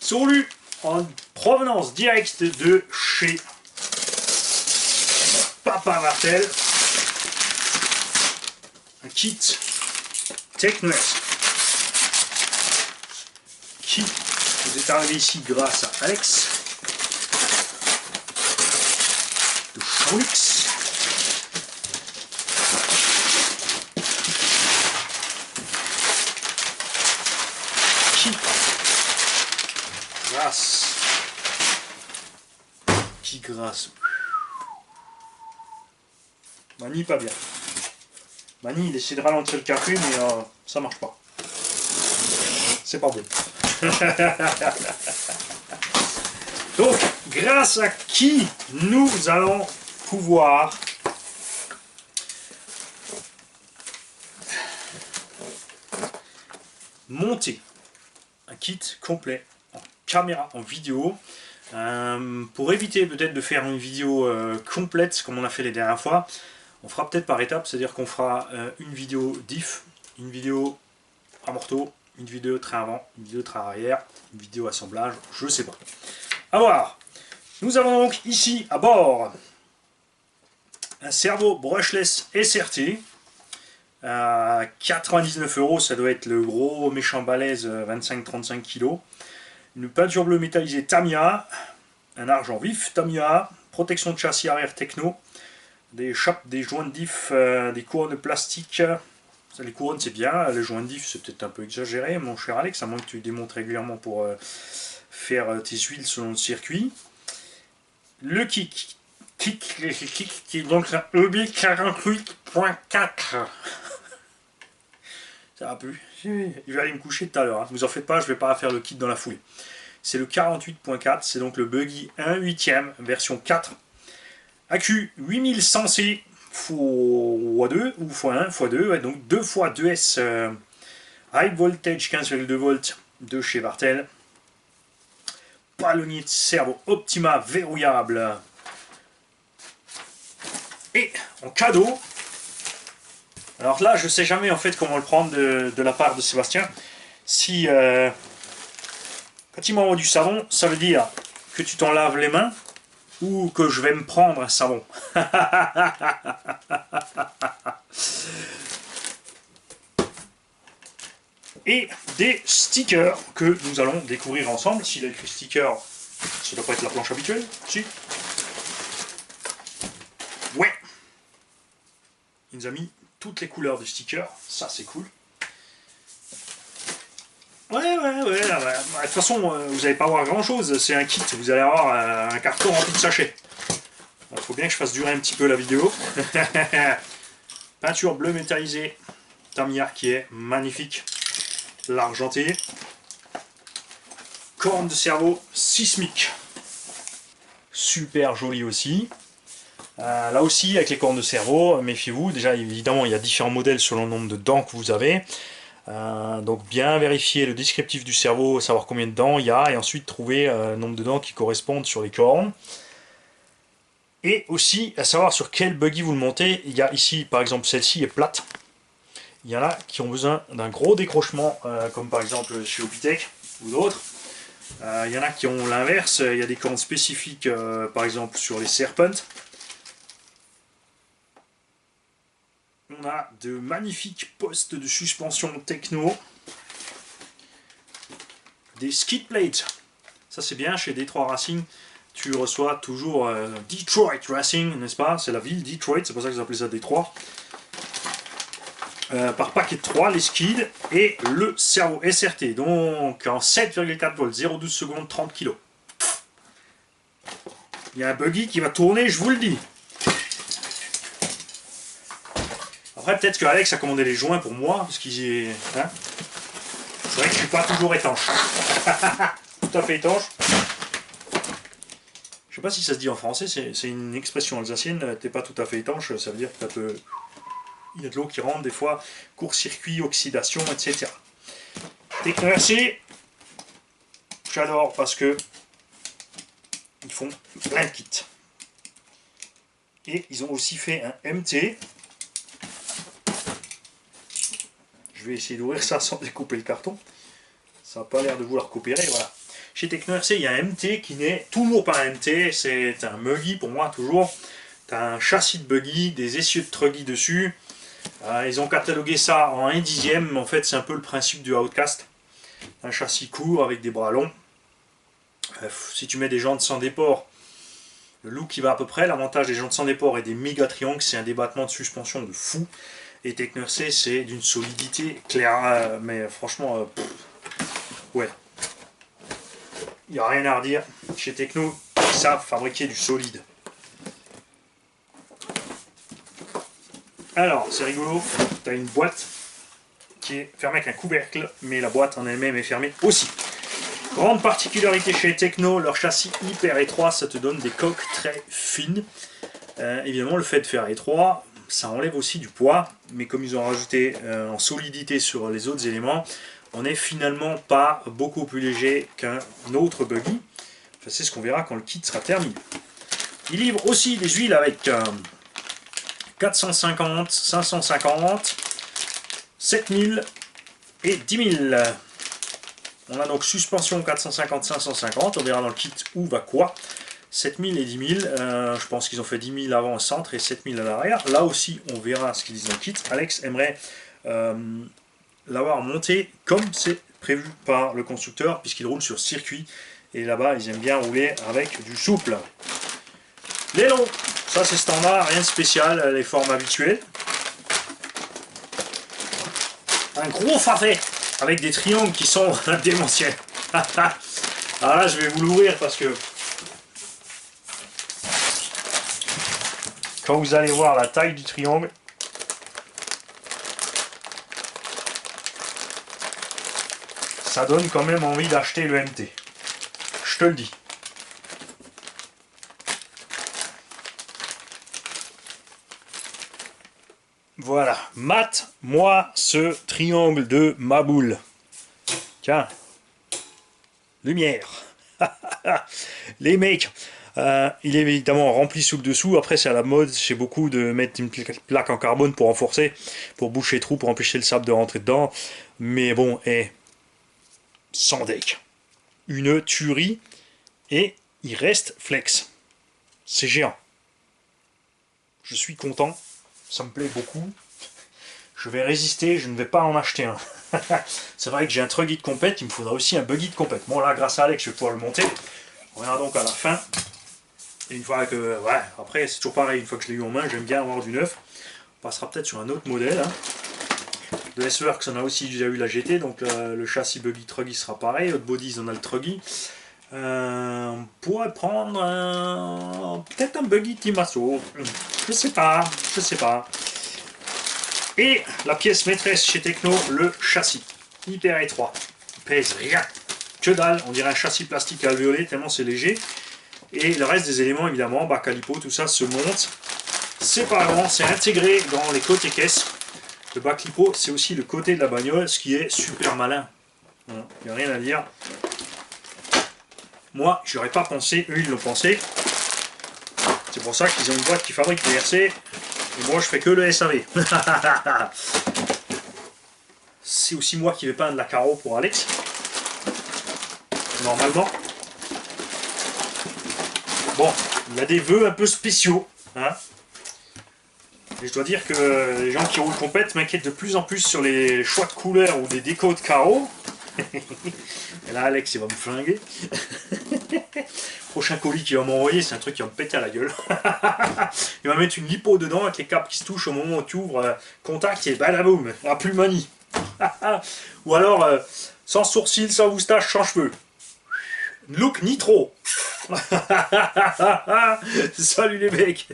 sont lus en provenance directe de chez Papa Martel. Un kit TechNet qui vous est arrivé ici grâce à Alex de Shawix. Qui grâce. Mani pas bien. Mani il essaie de ralentir le café mais ça marche pas. C'est pas bon. Donc grâce à qui nous allons pouvoir monter un kit complet en caméra, en vidéo. Pour éviter peut-être de faire une vidéo complète comme on a fait les dernières fois, on fera peut-être par étapes, c'est-à-dire qu'on fera une vidéo diff, une vidéo amorto, une vidéo train avant, une vidéo train arrière, une vidéo assemblage, je sais pas. À voir. Nous avons donc ici à bord un servo brushless SRT. 99 €, ça doit être le gros méchant balèze 25-35 kg. Une peinture bleue métallisée Tamiya, un argent vif Tamiya, protection de châssis arrière Techno, des chapes, des joints de diff, des couronnes de plastique. Les couronnes c'est bien, les joints de diff c'est peut-être un peu exagéré mon cher Alex, à moins que tu démontes régulièrement pour faire tes huiles selon le circuit. Le kick qui est donc un EB 48.4. Ça va plus. Je vais aller me coucher tout à l'heure. Hein. Vous en faites pas, je vais pas faire le kit dans la foulée. C'est le 48.4, c'est donc le buggy 1/8, version 4. Accu 8100C x2 ou x1, x2, ouais, donc 2 x 2S high voltage 15,2 volts de chez Martel. Palonnier de servo Optima verrouillable. Et en cadeau, alors là je sais jamais en fait comment le prendre de la part de Sébastien. Si quand il m'envoie du savon, ça veut dire que tu t'en laves les mains ou que je vais me prendre un savon. Et des stickers que nous allons découvrir ensemble. S'il a écrit sticker, ça doit pas être la planche habituelle, si. Ouais. Il nous a mis toutes les couleurs du sticker, ça c'est cool. Ouais. De toute façon, vous n'allez pas voir grand chose, c'est un kit, vous allez avoir un carton rempli de sachets. Il faut bien que je fasse durer un petit peu la vidéo. Peinture bleue métallisée Tamiya qui est magnifique. L'argenté. Corne de servo sismique. Super joli aussi. Là aussi, avec les cornes de servo, méfiez-vous. Déjà, évidemment, il y a différents modèles selon le nombre de dents que vous avez. Donc, bien vérifier le descriptif du servo, savoir combien de dents il y a, et ensuite trouver le nombre de dents qui correspondent sur les cornes. Et aussi, à savoir sur quel buggy vous le montez. Il y a ici, par exemple, celle-ci est plate. Il y en a qui ont besoin d'un gros décrochement, comme par exemple chez Opitech ou d'autres. Il y en a qui ont l'inverse. Il y a des cornes spécifiques, par exemple sur les Serpent. On a de magnifiques postes de suspension Techno. Des skid plates. Ça c'est bien, chez Detroit Racing, tu reçois toujours Detroit Racing, n'est-ce pas? C'est la ville Detroit, c'est pour ça qu'ils appellent ça Detroit. Par paquet de 3, les skids et le servo SRT, donc en 7,4 volts, 0,12 secondes, 30 kg. Il y a un buggy qui va tourner, je vous le dis. Après, peut-être que Alex a commandé les joints pour moi, parce qu'il est... Hein, c'est vrai que je suis pas toujours étanche. Tout à fait étanche. Je sais pas si ça se dit en français, c'est une expression alsacienne, t'es pas tout à fait étanche, ça veut dire que il y a de l'eau qui rentre des fois, court-circuit, oxydation, etc. Technoversé, j'adore parce que ils font plein de kits. Et ils ont aussi fait un MT. Je vais essayer d'ouvrir ça sans découper le carton. Ça n'a pas l'air de vouloir coopérer, voilà. Chez Techno RC, il y a un MT qui n'est toujours pas un MT, c'est un buggy pour moi, toujours. Tu as un châssis de buggy, des essieux de truggy dessus. Ils ont catalogué ça en 1/10, mais en fait, c'est un peu le principe du Outcast. Un châssis court avec des bras longs. Si tu mets des jantes sans déport, le look qui va à peu près. L'avantage des jantes sans déport et des méga triangles, c'est un débattement de suspension de fou. Et Techno RC, c'est d'une solidité claire, mais franchement, ouais. Il n'y a rien à redire. Chez Techno, ils savent fabriquer du solide. Alors, c'est rigolo, tu as une boîte qui est fermée avec un couvercle, mais la boîte en elle-même est fermée aussi. Grande particularité chez Techno, leur châssis hyper étroit, ça te donne des coques très fines. Évidemment, le fait de faire étroit, ça enlève aussi du poids, mais comme ils ont rajouté en solidité sur les autres éléments, on n'est finalement pas beaucoup plus léger qu'un autre buggy. Enfin, c'est ce qu'on verra quand le kit sera terminé. Ils livrent aussi des huiles avec 450, 550, 7000 et 10 000. On a donc suspension 450, 550, on verra dans le kit où va quoi. 7000 et 10 000, je pense qu'ils ont fait 10 000 avant au centre et 7000 à l'arrière. Là aussi, on verra ce qu'ils disent dans le kit. Alex aimerait l'avoir monté comme c'est prévu par le constructeur, puisqu'il roule sur circuit. Et là-bas, ils aiment bien rouler avec du souple. Les longs, ça c'est standard, rien de spécial, les formes habituelles. Un gros fardet avec des triangles qui sont démentiels. Alors là, je vais vous l'ouvrir parce que quand vous allez voir la taille du triangle, ça donne quand même envie d'acheter le MT. Je te le dis. Voilà, mate-moi ce triangle de ma boule. Tiens, lumière. Les mecs, il est évidemment rempli sous le dessous. Après, c'est à la mode chez beaucoup de mettre une plaque en carbone pour renforcer, pour boucher les trous, pour empêcher le sable de rentrer dedans. Mais bon, sans deck. Une tuerie. Et il reste flex. C'est géant. Je suis content. Ça me plaît beaucoup. Je vais résister, je ne vais pas en acheter un. C'est vrai que j'ai un truggy de compète, il me faudra aussi un buggy de compète. Bon là, grâce à Alex, je vais pouvoir le monter. On verra donc à la fin. Et une fois que... Ouais, après, c'est toujours pareil, une fois que je l'ai eu en main, j'aime bien avoir du neuf. On passera peut-être sur un autre modèle. Hein. Le S-Works, on a aussi déjà eu la GT, donc le châssis buggy truggy sera pareil. Hot Bodies, on a le truggy. On pourrait prendre peut-être un buggy Timasso. Je sais pas, je sais pas. Et la pièce maîtresse chez Techno, le châssis. Hyper étroit. Il pèse rien. Que dalle, on dirait un châssis plastique alvéolé, tellement c'est léger. Et le reste des éléments, évidemment, bac calipo, tout ça se monte séparément. C'est intégré dans les côtés caisses. Le bac lipo, c'est aussi le côté de la bagnole, ce qui est super malin. Il n'y a rien à dire. Moi, je n'aurais pas pensé, eux ils l'ont pensé. C'est pour ça qu'ils ont une boîte qui fabrique les RC. Et moi, je fais que le SAV. C'est aussi moi qui vais peindre la carreau pour Alex. Normalement. Bon, il y a des vœux un peu spéciaux. Hein. Et je dois dire que les gens qui roulent compète m'inquiètent de plus en plus sur les choix de couleurs ou des décos de carreaux. Et là, Alex, il va me flinguer. Prochain colis qu'il va m'envoyer, c'est un truc qui va me péter à la gueule. Il va mettre une lipo dedans avec les câbles qui se touchent au moment où tu ouvres contact et badaboum, la plus manie. Ou alors, sans sourcils, sans moustache, sans cheveux. Look nitro. Salut les mecs.